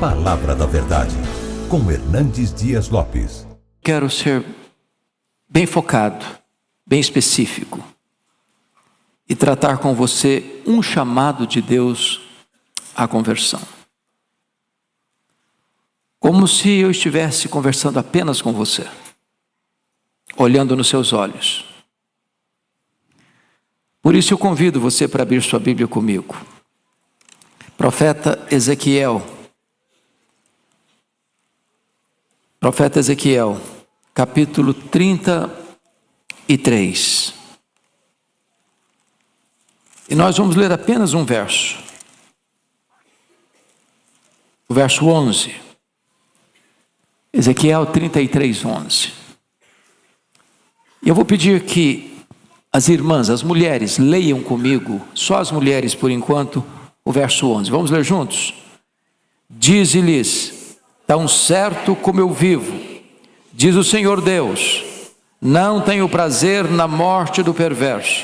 Palavra da Verdade, com Hernandes Dias Lopes. Quero ser bem focado, bem específico e tratar com você um chamado de Deus à conversão. Como se eu estivesse conversando apenas com você, olhando nos seus olhos. Por isso eu convido você para abrir sua Bíblia comigo. Profeta Ezequiel, capítulo 33. E nós vamos ler apenas um verso. O verso 11. Ezequiel 33, 11. E eu vou pedir que as irmãs, as mulheres, leiam comigo, só as mulheres por enquanto, o verso 11. Vamos ler juntos? Dize-lhes: tão certo como eu vivo, diz o Senhor Deus, não tenho prazer na morte do perverso,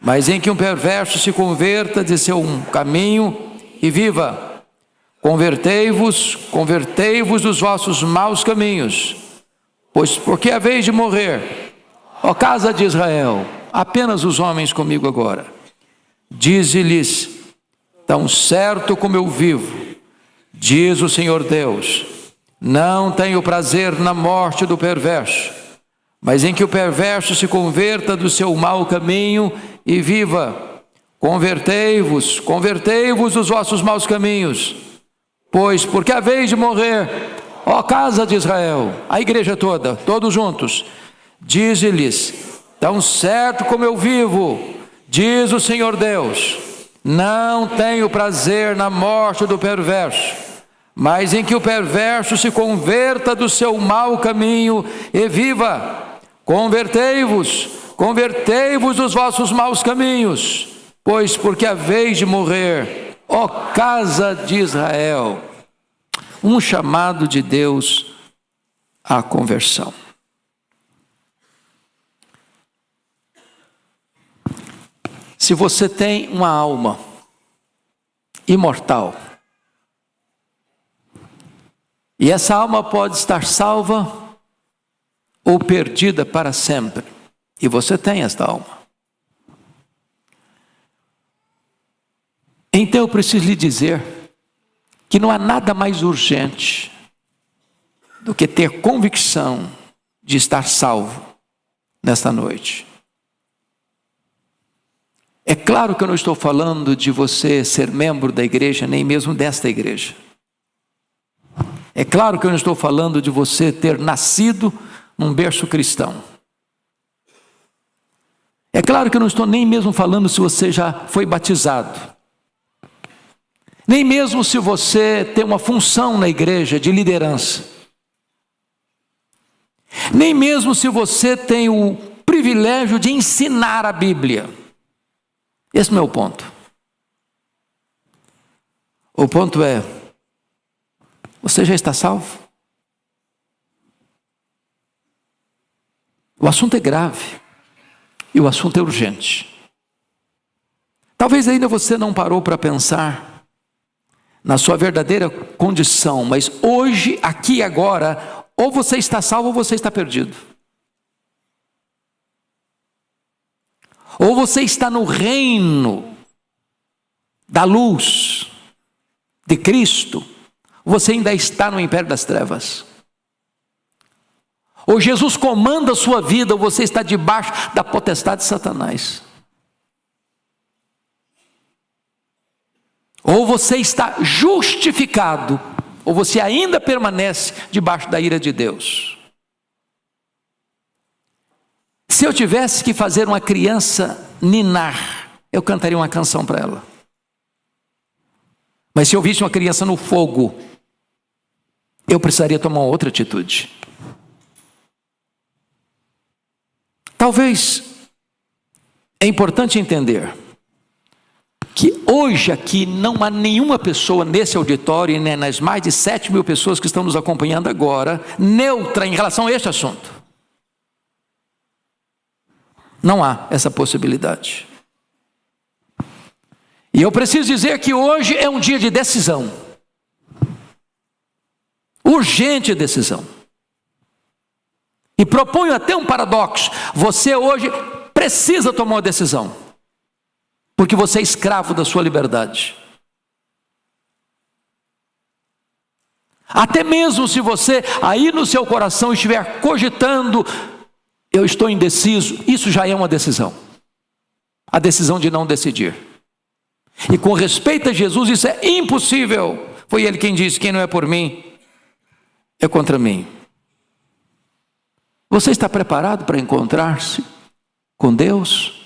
mas em que um perverso se converta de seu caminho e viva. Convertei-vos dos vossos maus caminhos, pois porque é vez de morrer, ó casa de Israel. Apenas os homens comigo agora. Dize-lhes: tão certo como eu vivo, diz o Senhor Deus, não tenho prazer na morte do perverso, mas em que o perverso se converta do seu mau caminho e viva. Convertei-vos dos vossos maus caminhos, pois porque é vez de morrer, ó casa de Israel. A igreja toda, todos juntos. Dize-lhes: tão certo como eu vivo, diz o Senhor Deus, não tenho prazer na morte do perverso, mas em que o perverso se converta do seu mau caminho e viva. Convertei-vos dos vossos maus caminhos, pois porque é vez de morrer, ó casa de Israel. Um chamado de Deus à conversão. Se você tem uma alma imortal, e essa alma pode estar salva ou perdida para sempre, e você tem esta alma, então eu preciso lhe dizer que não há nada mais urgente do que ter convicção de estar salvo nesta noite. É claro que eu não estou falando de você ser membro da igreja, nem mesmo desta igreja. É claro que eu não estou falando de você ter nascido num berço cristão. É claro que eu não estou nem mesmo falando se você já foi batizado. Nem mesmo se você tem uma função na igreja de liderança. Nem mesmo se você tem o privilégio de ensinar a Bíblia. Esse não é o ponto. O ponto é: você já está salvo? O assunto é grave e o assunto é urgente. Talvez ainda você não parou para pensar na sua verdadeira condição, mas hoje, aqui e agora, ou você está salvo ou você está perdido. Ou você está no reino da luz de Cristo, ou você ainda está no império das trevas. Ou Jesus comanda a sua vida, ou você está debaixo da potestade de Satanás. Ou você está justificado, ou você ainda permanece debaixo da ira de Deus. Se eu tivesse que fazer uma criança ninar, eu cantaria uma canção para ela. Mas se eu visse uma criança no fogo, eu precisaria tomar outra atitude. Talvez é importante entender que hoje aqui não há nenhuma pessoa nesse auditório e nem nas mais de 7.000 pessoas que estão nos acompanhando agora, neutra em relação a este assunto. Não há essa possibilidade. E eu preciso dizer que hoje é um dia de decisão. urgente decisão. E proponho até um paradoxo: você hoje precisa tomar uma decisão, porque você é escravo da sua liberdade. Até mesmo se você aí no seu coração estiver cogitando, eu estou indeciso, isso já é uma decisão. A decisão de não decidir. E com respeito a Jesus, isso é impossível. Foi ele quem disse: quem não é por mim, é contra mim. Você está preparado para encontrar-se com Deus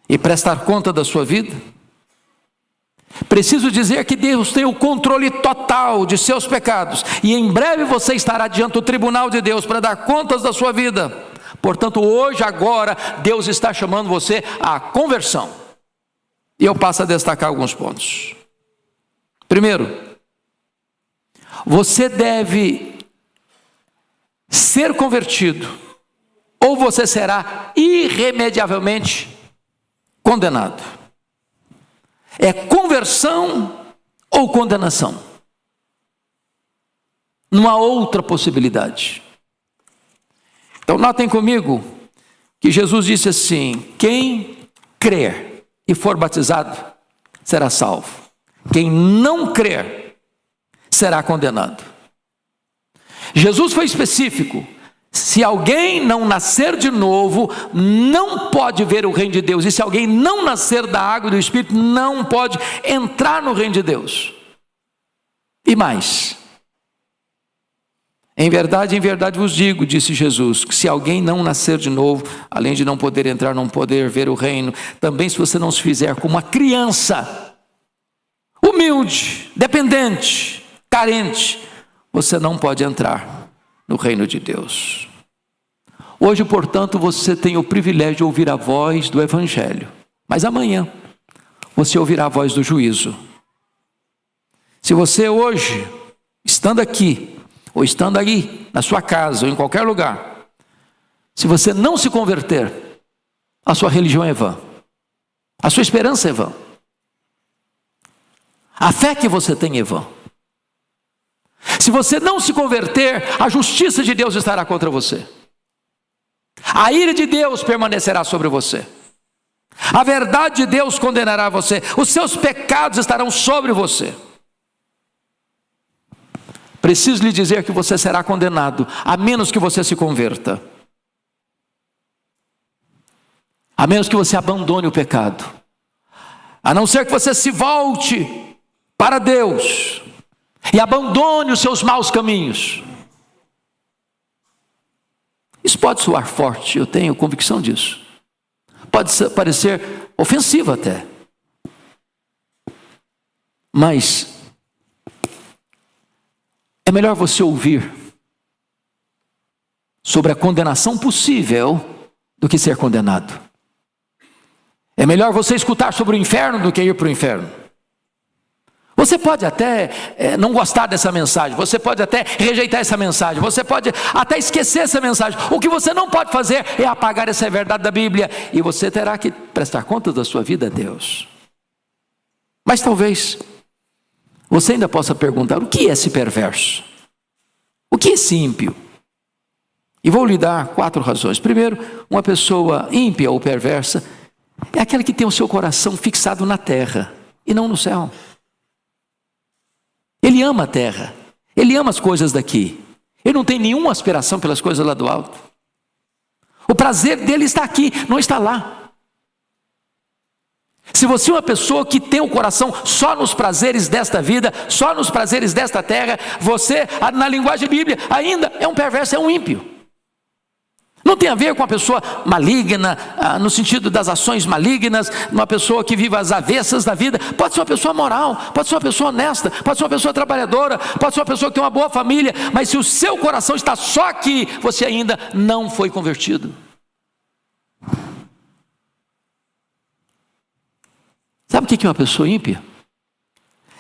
e prestar conta da sua vida? Preciso dizer que Deus tem o controle total de seus pecados, e em breve você estará diante do tribunal de Deus para dar contas da sua vida. Portanto, hoje, agora, Deus está chamando você à conversão. E eu passo a destacar alguns pontos. Primeiro, você deve ser convertido, ou você será irremediavelmente condenado. É conversão ou condenação. Não há outra possibilidade. Então notem comigo que Jesus disse assim: quem crer e for batizado será salvo. Quem não crer será condenado. Jesus foi específico: se alguém não nascer de novo, não pode ver o reino de Deus. E se alguém não nascer da água e do Espírito, não pode entrar no reino de Deus. E mais: em verdade vos digo, disse Jesus, que se alguém não nascer de novo, além de não poder entrar, não poder ver o reino, também se você não se fizer como uma criança, humilde, dependente, carente, você não pode entrar no reino de Deus. Hoje, portanto, você tem o privilégio de ouvir a voz do Evangelho, mas amanhã você ouvirá a voz do juízo. Se você hoje, estando aqui, ou estando aí, na sua casa, ou em qualquer lugar, se você não se converter, a sua religião é vã, a sua esperança é vã, a fé que você tem é vã. Se você não se converter, a justiça de Deus estará contra você, a ira de Deus permanecerá sobre você, a verdade de Deus condenará você, os seus pecados estarão sobre você. Preciso lhe dizer que você será condenado, a menos que você se converta, a menos que você abandone o pecado, a não ser que você se volte para Deus e abandone os seus maus caminhos. Isso pode soar forte, eu tenho convicção disso. Pode parecer ofensivo até. Mas é melhor você ouvir sobre a condenação possível do que ser condenado. É melhor você escutar sobre o inferno do que ir para o inferno. Você pode até não gostar dessa mensagem, você pode até rejeitar essa mensagem, você pode até esquecer essa mensagem. O que você não pode fazer é apagar essa verdade da Bíblia, e você terá que prestar conta da sua vida a Deus. Mas talvez você ainda possa perguntar: o que é esse perverso? O que é esse ímpio? E vou lhe dar 4 razões. Primeiro, uma pessoa ímpia ou perversa é aquela que tem o seu coração fixado na terra e não no céu. Ele ama a terra, ele ama as coisas daqui, ele não tem nenhuma aspiração pelas coisas lá do alto. O prazer dele está aqui, não está lá. Se você é uma pessoa que tem o coração só nos prazeres desta vida, só nos prazeres desta terra, você, na linguagem bíblica, ainda é um perverso, é um ímpio. Não tem a ver com uma pessoa maligna, no sentido das ações malignas, uma pessoa que vive às avessas da vida. Pode ser uma pessoa moral, pode ser uma pessoa honesta, pode ser uma pessoa trabalhadora, pode ser uma pessoa que tem uma boa família, mas se o seu coração está só aqui, você ainda não foi convertido. Sabe o que é uma pessoa ímpia?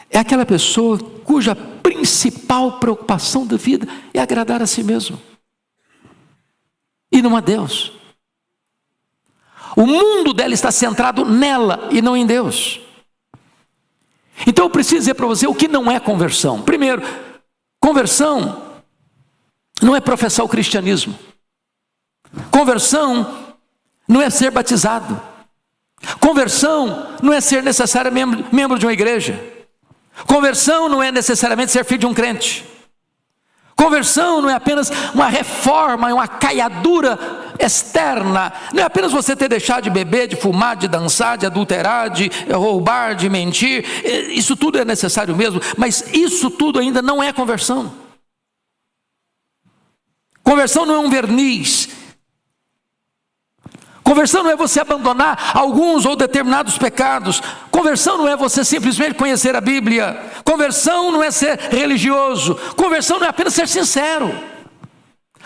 É aquela pessoa cuja principal preocupação da vida é agradar a si mesmo e não a Deus. O mundo dela está centrado nela e não em Deus. Então eu preciso dizer para você o que não é conversão. Primeiro, Conversão não é professar o cristianismo. Conversão não é ser batizado. Conversão não é ser necessariamente membro de uma igreja. Conversão não é necessariamente ser filho de um crente. Conversão não é apenas uma reforma, uma caiadura externa. Não é apenas você ter deixado de beber, de fumar, de dançar, de adulterar, de roubar, de mentir. Isso tudo é necessário mesmo, mas isso tudo ainda não é conversão. Conversão não é um verniz. Conversão não é você abandonar alguns ou determinados pecados. Conversão não é você simplesmente conhecer a Bíblia. Conversão não é ser religioso. Conversão não é apenas ser sincero.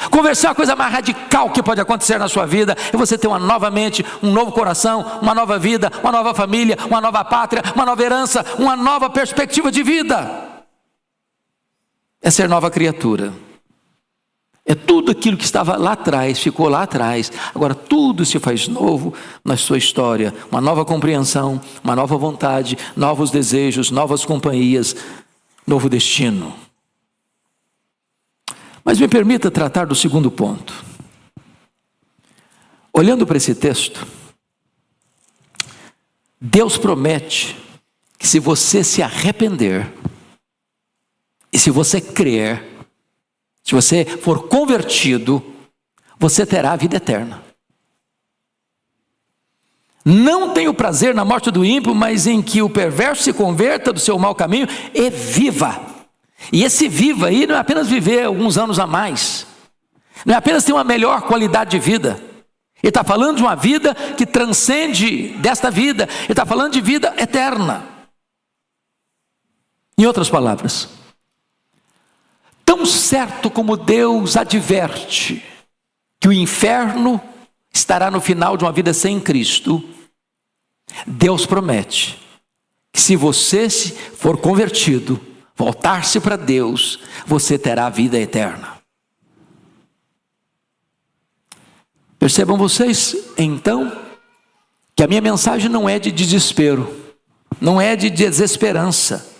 Conversão é a coisa mais radical que pode acontecer na sua vida. É você ter uma nova mente, um novo coração, uma nova vida, uma nova família, uma nova pátria, uma nova herança, uma nova perspectiva de vida. É ser nova criatura. É tudo aquilo que estava lá atrás, ficou lá atrás. Agora tudo se faz novo na sua história. Uma nova compreensão, uma nova vontade, novos desejos, novas companhias, novo destino. Mas me permita tratar do segundo ponto. Olhando para esse texto, Deus promete que se você se arrepender, e se você crer, se você for convertido, você terá a vida eterna. Não tenho prazer na morte do ímpio, mas em que o perverso se converta do seu mau caminho e viva. E esse viva aí não é apenas viver alguns anos a mais. Não é apenas ter uma melhor qualidade de vida. Ele está falando de uma vida que transcende desta vida. Ele está falando de vida eterna. Em outras palavras, tão certo como Deus adverte que o inferno estará no final de uma vida sem Cristo, Deus promete que se você for convertido, voltar-se para Deus, você terá a vida eterna. Percebam vocês, então, que a minha mensagem não é de desespero, não é de desesperança.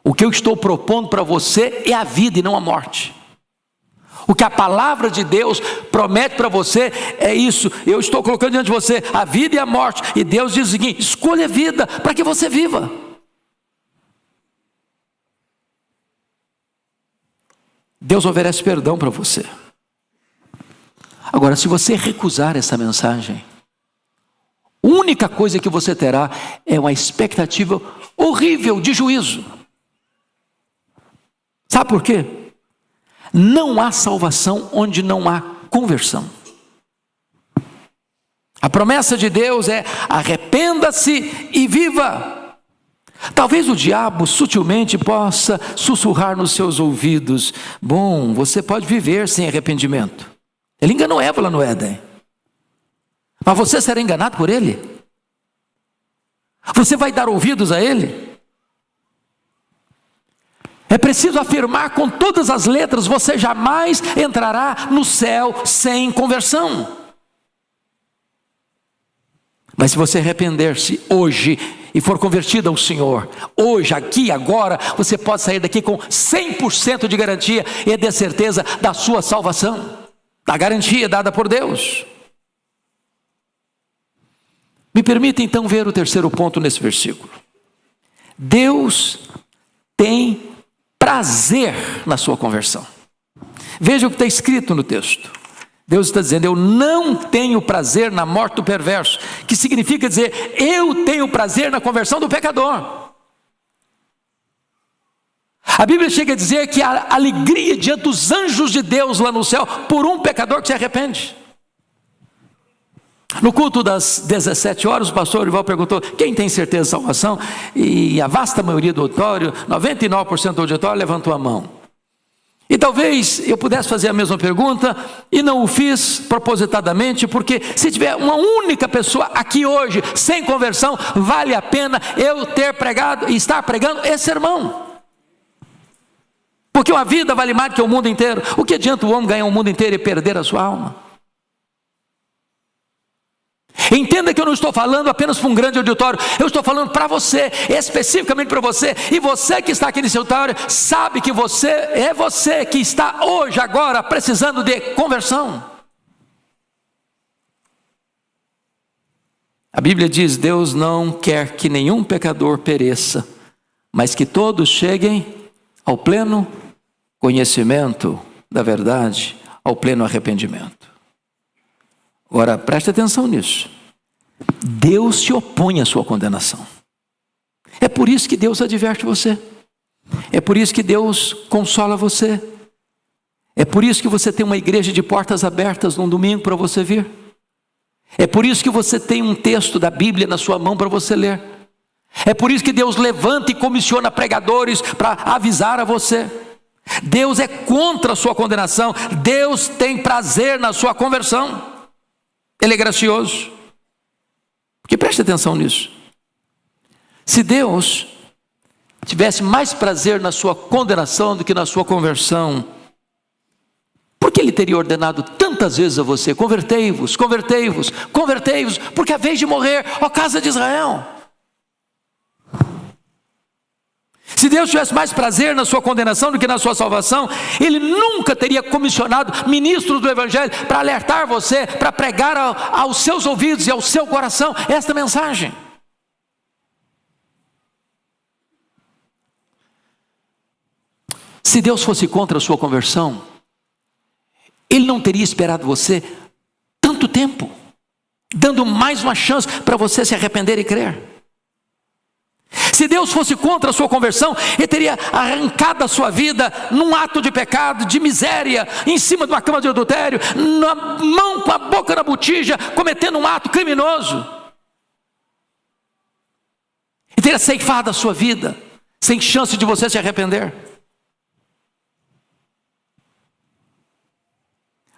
O que eu estou propondo para você é a vida e não a morte. O que a palavra de Deus promete para você é isso. Eu estou colocando diante de você a vida e a morte. E Deus diz o seguinte: escolha a vida para que você viva. Deus oferece perdão para você. Agora, se você recusar essa mensagem, a única coisa que você terá é uma expectativa horrível de juízo. Sabe por quê? Não há salvação onde não há conversão. A promessa de Deus é: arrependa-se e viva. Talvez o diabo sutilmente possa sussurrar nos seus ouvidos: bom, você pode viver sem arrependimento. Ele enganou Eva lá no Éden. Mas você será enganado por ele? Você vai dar ouvidos a ele? É preciso afirmar com todas as letras: você jamais entrará no céu sem conversão. Mas se você arrepender-se hoje e for convertido ao Senhor, hoje, aqui, agora, você pode sair daqui com 100% de garantia e de certeza da sua salvação, da garantia dada por Deus. Me permita então ver o terceiro ponto nesse versículo. Deus tem prazer na sua conversão. Veja o que está escrito no texto. Deus está dizendo: eu não tenho prazer na morte do perverso, que significa dizer, eu tenho prazer na conversão do pecador. A Bíblia chega a dizer que há alegria diante dos anjos de Deus lá no céu por um pecador que se arrepende. No culto das 17 horas, o pastor Orival perguntou: quem tem certeza de salvação? E a vasta maioria do auditório, 99% do auditório, levantou a mão. E talvez eu pudesse fazer a mesma pergunta, e não o fiz propositadamente, porque se tiver uma única pessoa aqui hoje sem conversão, vale a pena eu ter pregado e estar pregando esse sermão. Porque uma vida vale mais que o mundo inteiro. O que adianta o homem ganhar o mundo inteiro e perder a sua alma? Entenda que eu não estou falando apenas para um grande auditório, eu estou falando para você, especificamente para você. E você que está aqui nesse auditório, sabe que você que está hoje, agora, precisando de conversão. A Bíblia diz: Deus não quer que nenhum pecador pereça, mas que todos cheguem ao pleno conhecimento da verdade, ao pleno arrependimento. Agora, preste atenção nisso. Deus se opõe à sua condenação. É por isso que Deus adverte você. É por isso que Deus consola você. É por isso que você tem uma igreja de portas abertas num domingo para você vir. É por isso que você tem um texto da Bíblia na sua mão para você ler. É por isso que Deus levanta e comissiona pregadores para avisar a você. Deus é contra a sua condenação. Deus tem prazer na sua conversão. Ele é gracioso. Porque preste atenção nisso. Se Deus tivesse mais prazer na sua condenação do que na sua conversão, por que Ele teria ordenado tantas vezes a você: convertei-vos, convertei-vos, convertei-vos, porque a vez de morrer, ó casa de Israel? Se Deus tivesse mais prazer na sua condenação do que na sua salvação, Ele nunca teria comissionado ministros do Evangelho para alertar você, para pregar aos seus ouvidos e ao seu coração esta mensagem. Se Deus fosse contra a sua conversão, Ele não teria esperado você tanto tempo, dando mais uma chance para você se arrepender e crer. Se Deus fosse contra a sua conversão, Ele teria arrancado a sua vida num ato de pecado, de miséria, em cima de uma cama de adultério, na mão com a boca na botija, cometendo um ato criminoso. Ele teria ceifado a sua vida, sem chance de você se arrepender.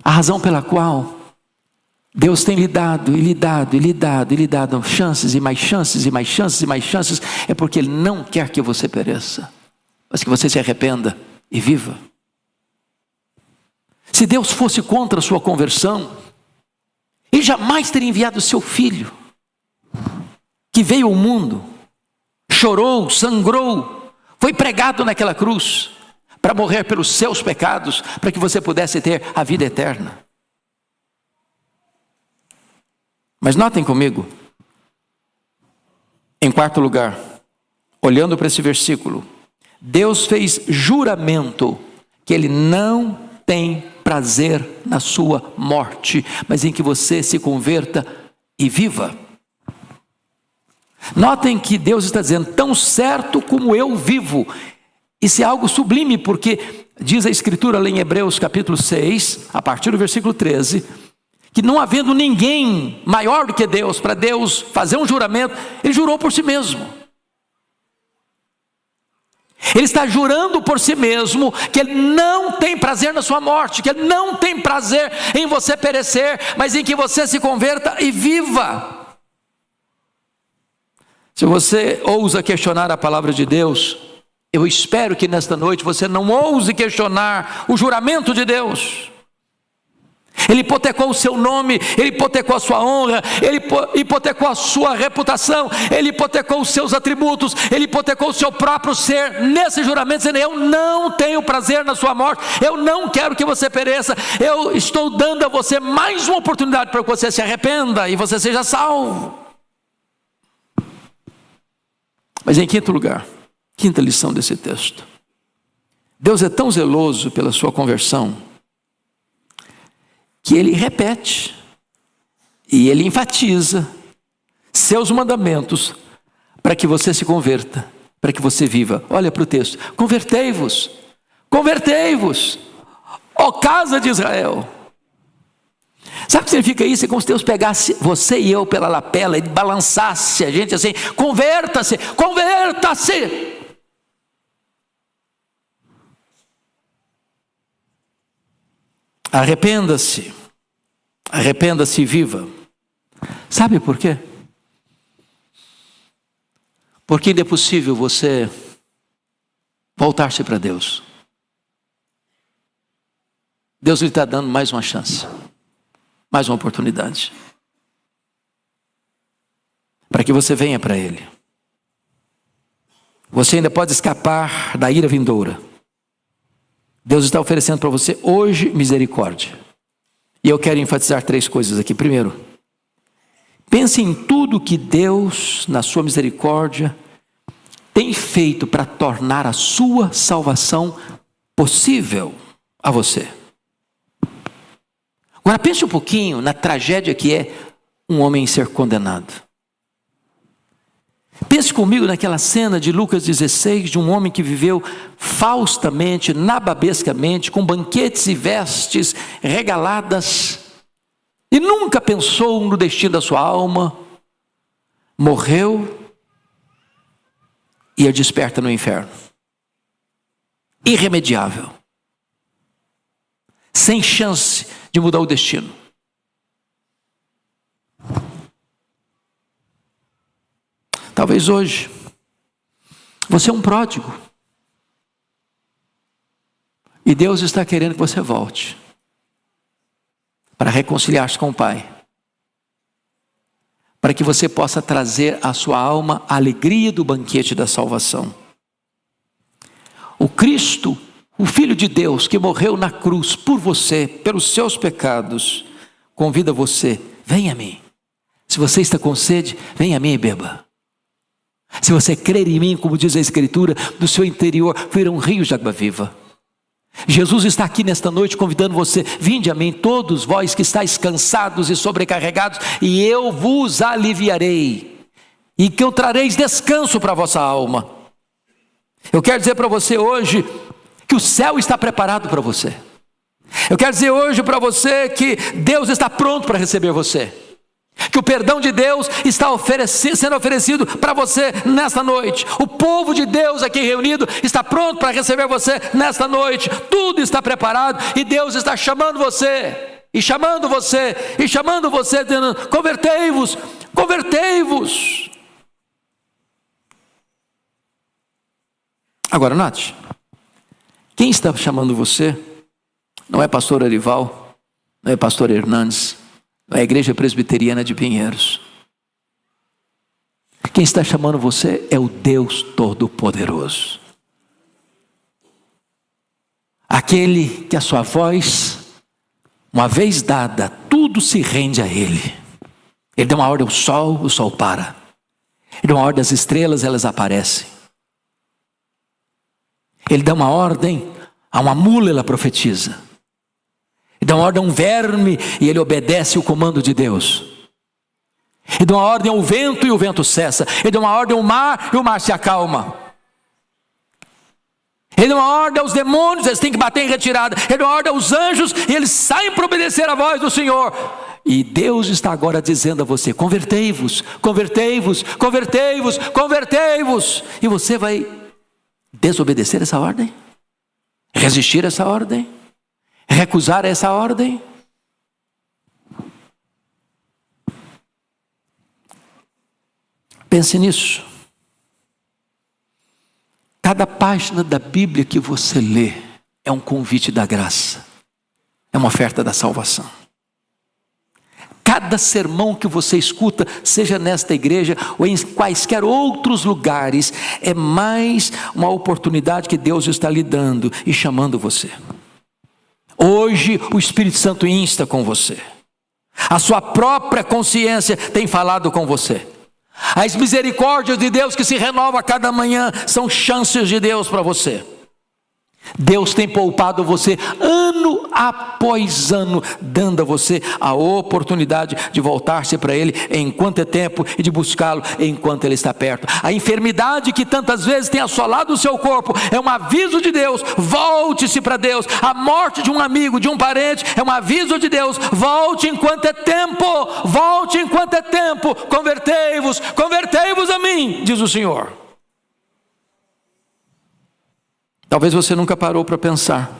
A razão pela qual Deus tem lhe dado chances e mais chances e mais chances e mais chances, é porque Ele não quer que você pereça, mas que você se arrependa e viva. Se Deus fosse contra a sua conversão, Ele jamais teria enviado o seu Filho, que veio ao mundo, chorou, sangrou, foi pregado naquela cruz, para morrer pelos seus pecados, para que você pudesse ter a vida eterna. Mas notem comigo, em quarto lugar, olhando para esse versículo, Deus fez juramento que Ele não tem prazer na sua morte, mas em que você se converta e viva. Notem que Deus está dizendo: tão certo como eu vivo. Isso é algo sublime, porque diz a Escritura lá em Hebreus capítulo 6, a partir do versículo 13, que não havendo ninguém maior do que Deus, para Deus fazer um juramento, Ele jurou por si mesmo. Ele está jurando por si mesmo que Ele não tem prazer na sua morte, que Ele não tem prazer em você perecer, mas em que você se converta e viva. Se você ousa questionar a palavra de Deus, eu espero que nesta noite você não ouse questionar o juramento de Deus. Ele hipotecou o seu nome, Ele hipotecou a sua honra, Ele hipotecou a sua reputação, Ele hipotecou os seus atributos, Ele hipotecou o seu próprio ser, nesse juramento, dizendo: eu não tenho prazer na sua morte, eu não quero que você pereça, eu estou dando a você mais uma oportunidade para que você se arrependa e você seja salvo. Mas em quinto lugar, quinta lição desse texto, Deus é tão zeloso pela sua conversão, que Ele repete e Ele enfatiza seus mandamentos para que você se converta, para que você viva. Olha para o texto: convertei-vos, convertei-vos, ó casa de Israel. Sabe o que significa isso? É como se Deus pegasse você e eu pela lapela e balançasse a gente assim: converta-se, converta-se. Arrependa-se, arrependa-se e viva. Sabe por quê? Porque ainda é possível você voltar-se para Deus. Deus lhe está dando mais uma chance, mais uma oportunidade. para que você venha para Ele. Você ainda pode escapar da ira vindoura. Deus está oferecendo para você hoje misericórdia. E eu quero enfatizar 3 coisas aqui. Primeiro, pense em tudo que Deus, na sua misericórdia, tem feito para tornar a sua salvação possível a você. Agora pense um pouquinho na tragédia que é um homem ser condenado. Pense comigo naquela cena de Lucas 16, de um homem que viveu faustamente, nababescamente, com banquetes e vestes regaladas, e nunca pensou no destino da sua alma, morreu e é desperta no inferno. Irremediável. Sem chance de mudar o destino. Talvez hoje você é um pródigo. E Deus está querendo que você volte para reconciliar-se com o Pai. Para que você possa trazer à sua alma a alegria do banquete da salvação. O Cristo, o Filho de Deus, que morreu na cruz por você, pelos seus pecados, convida você, venha a mim. Se você está com sede, venha a mim e beba. Se você crer em mim, como diz a Escritura, do seu interior fluirão rios de água viva. Jesus está aqui nesta noite convidando você, vinde a mim todos vós que estáis cansados e sobrecarregados, e eu vos aliviarei, e que eu trareis descanso para a vossa alma. Eu quero dizer para você hoje, que o céu está preparado para você. Eu quero dizer hoje para você, que Deus está pronto para receber você. Que o perdão de Deus está sendo oferecido para você nesta noite. O povo de Deus aqui reunido está pronto para receber você nesta noite. Tudo está preparado e Deus está chamando você. E chamando você, e chamando você, dizendo, convertei-vos, convertei-vos. Agora note, quem está chamando você não é pastor Arival, não é pastor Hernandes, não é a Igreja Presbiteriana de Pinheiros. Quem está chamando você é o Deus Todo-Poderoso. Aquele que a sua voz, uma vez dada, tudo se rende a Ele. Ele dá uma ordem ao sol, o sol para. Ele dá uma ordem às estrelas, elas aparecem. Ele dá uma ordem a uma mula, ela profetiza. Ele dá uma ordem a um verme e ele obedece o comando de Deus. Ele dá uma ordem ao vento e o vento cessa. Ele dá uma ordem ao mar e o mar se acalma. Ele dá uma ordem aos demônios, eles têm que bater em retirada. Ele dá uma ordem aos anjos e eles saem para obedecer a voz do Senhor. E Deus está agora dizendo a você, convertei-vos, convertei-vos, convertei-vos, convertei-vos. E você vai desobedecer essa ordem? Resistir a essa ordem? Recusar essa ordem? Pense nisso. Cada página da Bíblia que você lê é um convite da graça, é uma oferta da salvação. Cada sermão que você escuta, seja nesta igreja ou em quaisquer outros lugares, é mais uma oportunidade que Deus está lhe dando e chamando você. Hoje o Espírito Santo insta com você. A sua própria consciência tem falado com você. As misericórdias de Deus que se renovam a cada manhã são chances de Deus para você. Deus tem poupado você ano após ano, dando a você a oportunidade de voltar-se para Ele enquanto é tempo e de buscá-lo enquanto Ele está perto. A enfermidade que tantas vezes tem assolado o seu corpo é um aviso de Deus, volte-se para Deus. A morte de um amigo, de um parente, é um aviso de Deus, volte enquanto é tempo, volte enquanto é tempo, convertei-vos, convertei-vos a mim, diz o Senhor. Talvez você nunca parou para pensar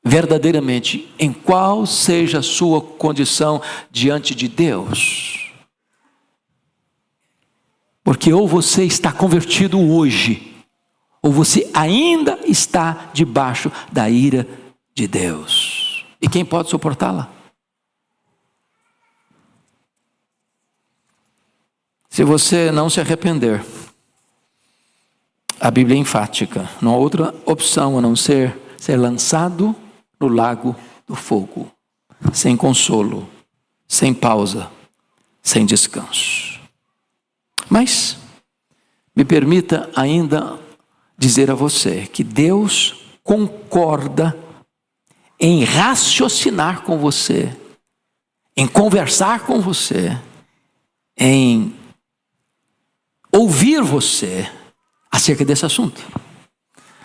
verdadeiramente em qual seja a sua condição diante de Deus. Porque ou você está convertido hoje, ou você ainda está debaixo da ira de Deus. E quem pode suportá-la? Se você não se arrepender, a Bíblia é enfática, não há outra opção a não ser lançado no lago do fogo, sem consolo, sem pausa, sem descanso. Mas me permita ainda dizer a você que Deus concorda em raciocinar com você, em conversar com você, em ouvir você acerca desse assunto.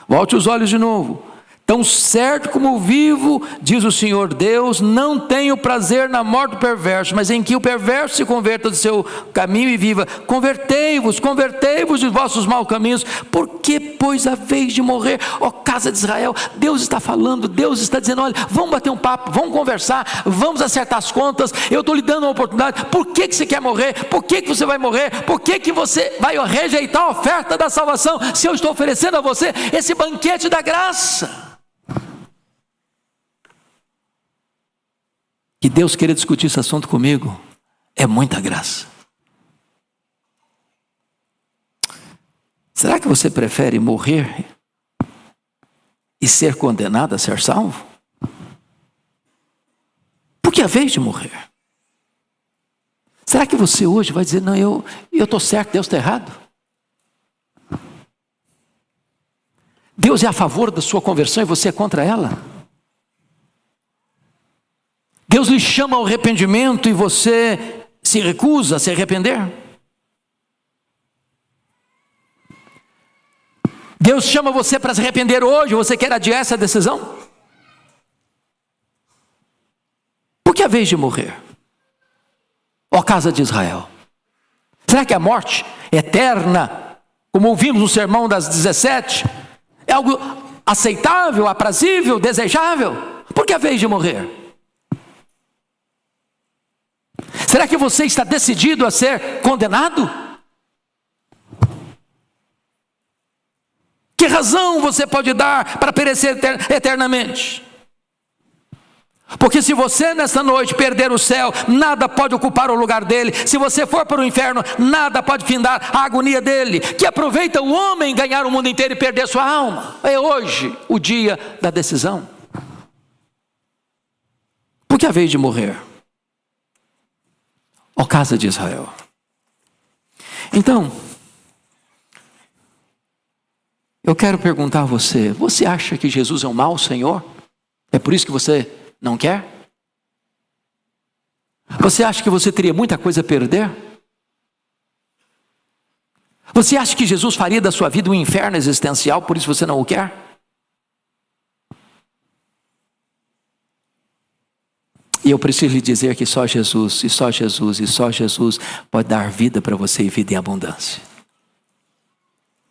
Volte os olhos de novo. Tão certo como vivo, diz o Senhor Deus, não tenho prazer na morte do perverso, mas em que o perverso se converta do seu caminho e viva. Convertei-vos de vossos maus caminhos, porque, pois, a vez de morrer, ó casa de Israel. Deus está falando, Deus está dizendo, olha, vamos bater um papo, vamos conversar, vamos acertar as contas, eu estou lhe dando uma oportunidade. Por que você quer morrer? Por que você vai morrer? Por que você vai rejeitar a oferta da salvação, se eu estou oferecendo a você esse banquete da graça? Que Deus queira discutir esse assunto comigo é muita graça. Será que você prefere morrer e ser condenado a ser salvo? Porque é a vez de morrer. Será que você hoje vai dizer, não, eu estou certo, Deus está errado? Deus é a favor da sua conversão e você é contra ela? Deus lhe chama ao arrependimento e você se recusa a se arrepender? Deus chama você para se arrepender hoje, você quer adiar essa decisão? Por que a vez de morrer? Ó casa de Israel, será que a morte eterna, como ouvimos no sermão das 17, é algo aceitável, aprazível, desejável? Por que a vez de morrer? Será que você está decidido a ser condenado? Que razão você pode dar para perecer eternamente? Porque se você nesta noite perder o céu, nada pode ocupar o lugar dele. Se você for para o inferno, nada pode findar a agonia dele. Que aproveita o homem ganhar o mundo inteiro e perder sua alma? É hoje o dia da decisão. Por que a vez de morrer? Ó casa de Israel. Então, eu quero perguntar a você, você acha que Jesus é um mau Senhor? É por isso que você não quer? Você acha que você teria muita coisa a perder? Você acha que Jesus faria da sua vida um inferno existencial, por isso você não o quer? E eu preciso lhe dizer que só Jesus, e só Jesus, e só Jesus pode dar vida para você e vida em abundância.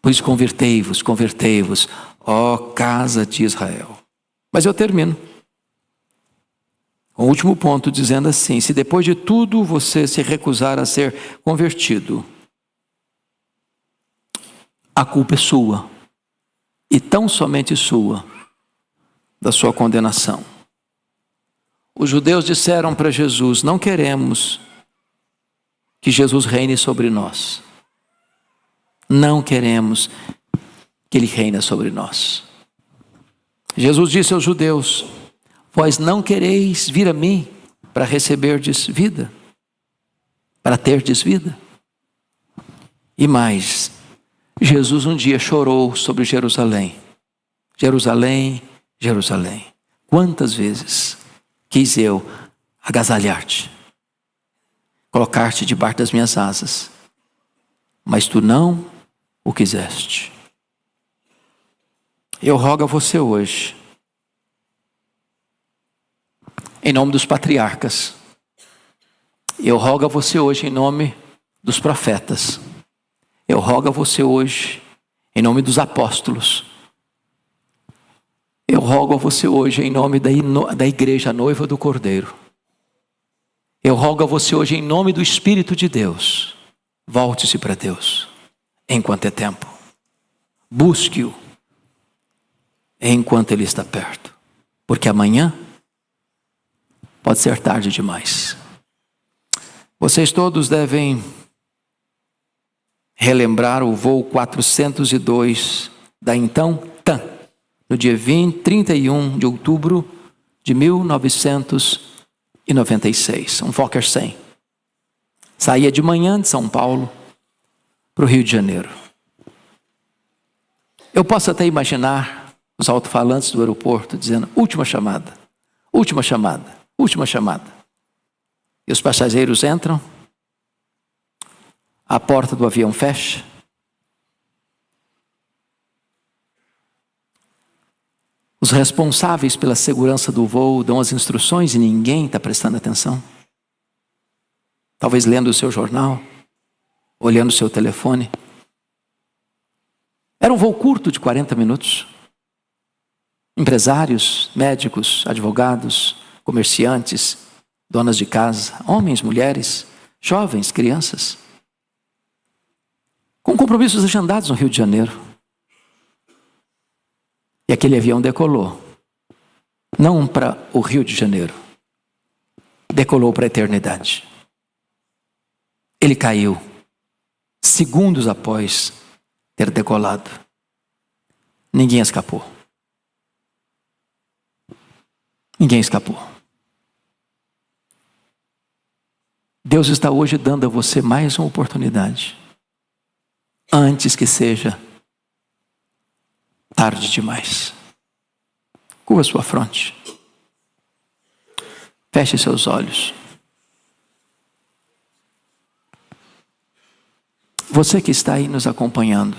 Por isso convertei-vos, ó casa de Israel. Mas eu termino. O último ponto dizendo assim, se depois de tudo você se recusar a ser convertido, a culpa é sua, e tão somente sua, da sua condenação. Os judeus disseram para Jesus, não queremos que Jesus reine sobre nós. Não queremos que Ele reine sobre nós. Jesus disse aos judeus, vós não quereis vir a mim para receberdes vida, para terdes vida. E mais, Jesus um dia chorou sobre Jerusalém. Jerusalém, Jerusalém, quantas vezes quis eu agasalhar-te, colocar-te debaixo das minhas asas, mas tu não o quiseste. Eu rogo a você hoje, em nome dos patriarcas, eu rogo a você hoje em nome dos profetas, eu rogo a você hoje em nome dos apóstolos, eu rogo a você hoje em nome da igreja noiva do Cordeiro. Eu rogo a você hoje em nome do Espírito de Deus. Volte-se para Deus enquanto é tempo. Busque-o enquanto Ele está perto. Porque amanhã pode ser tarde demais. Vocês todos devem relembrar o voo 402 da então TAM, no dia 31 de outubro de 1996, um Fokker 100. Saía de manhã de São Paulo para o Rio de Janeiro. Eu posso até imaginar os alto-falantes do aeroporto dizendo: última chamada, última chamada, última chamada. E os passageiros entram, a porta do avião fecha, os responsáveis pela segurança do voo dão as instruções e ninguém está prestando atenção. Talvez lendo o seu jornal, olhando o seu telefone. Era um voo curto de 40 minutos. Empresários, médicos, advogados, comerciantes, donas de casa, homens, mulheres, jovens, crianças, com compromissos agendados no Rio de Janeiro. E aquele avião decolou, não para o Rio de Janeiro, decolou para a eternidade. Ele caiu segundos após ter decolado. Ninguém escapou. Ninguém escapou. Deus está hoje dando a você mais uma oportunidade, antes que seja tarde demais. Curva sua fronte. Feche seus olhos. Você que está aí nos acompanhando,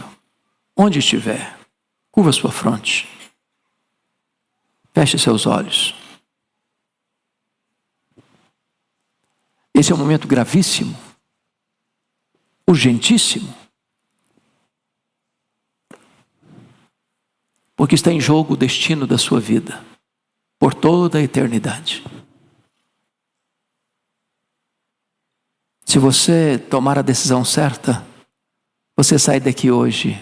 onde estiver, curva sua fronte. Feche seus olhos. Esse é um momento gravíssimo, urgentíssimo, porque está em jogo o destino da sua vida, por toda a eternidade. Se você tomar a decisão certa, você sai daqui hoje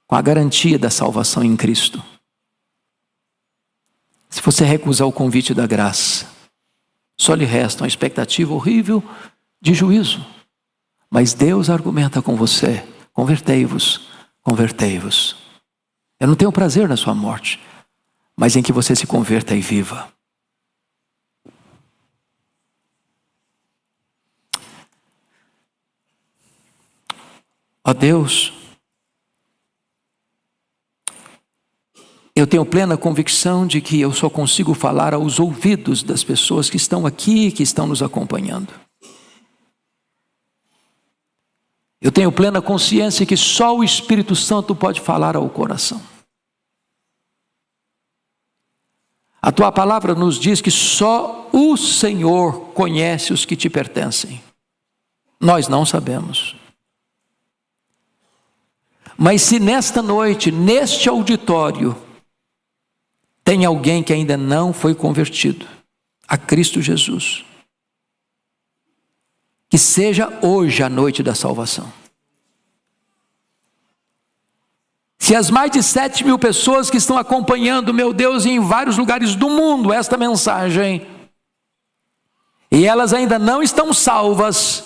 com a garantia da salvação em Cristo. Se você recusar o convite da graça, só lhe resta uma expectativa horrível de juízo. Mas Deus argumenta com você: convertei-vos, convertei-vos. Eu não tenho prazer na sua morte, mas em que você se converta e viva. Ó Deus, eu tenho plena convicção de que eu só consigo falar aos ouvidos das pessoas que estão aqui, que estão nos acompanhando. Eu tenho plena consciência que só o Espírito Santo pode falar ao coração. A tua palavra nos diz que só o Senhor conhece os que te pertencem. Nós não sabemos. Mas se nesta noite, neste auditório, tem alguém que ainda não foi convertido a Cristo Jesus, que seja hoje a noite da salvação. Se as mais de 7.000 pessoas que estão acompanhando, meu Deus, em vários lugares do mundo, esta mensagem, e elas ainda não estão salvas,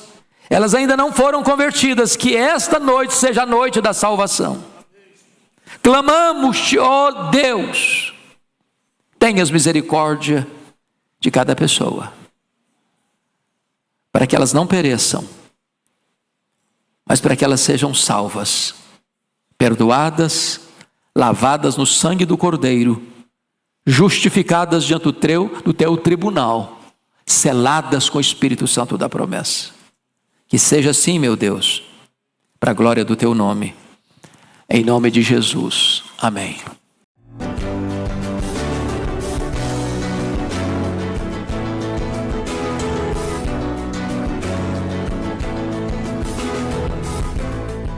elas ainda não foram convertidas, que esta noite seja a noite da salvação. Clamamos-te, ó Deus, tenhas misericórdia de cada pessoa, para que elas não pereçam, mas para que elas sejam salvas, perdoadas, lavadas no sangue do Cordeiro, justificadas diante do teu tribunal, seladas com o Espírito Santo da promessa. Que seja assim, meu Deus, para a glória do teu nome, em nome de Jesus, amém.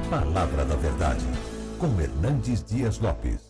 Palavra da Verdade, com Hernandes Dias Lopes.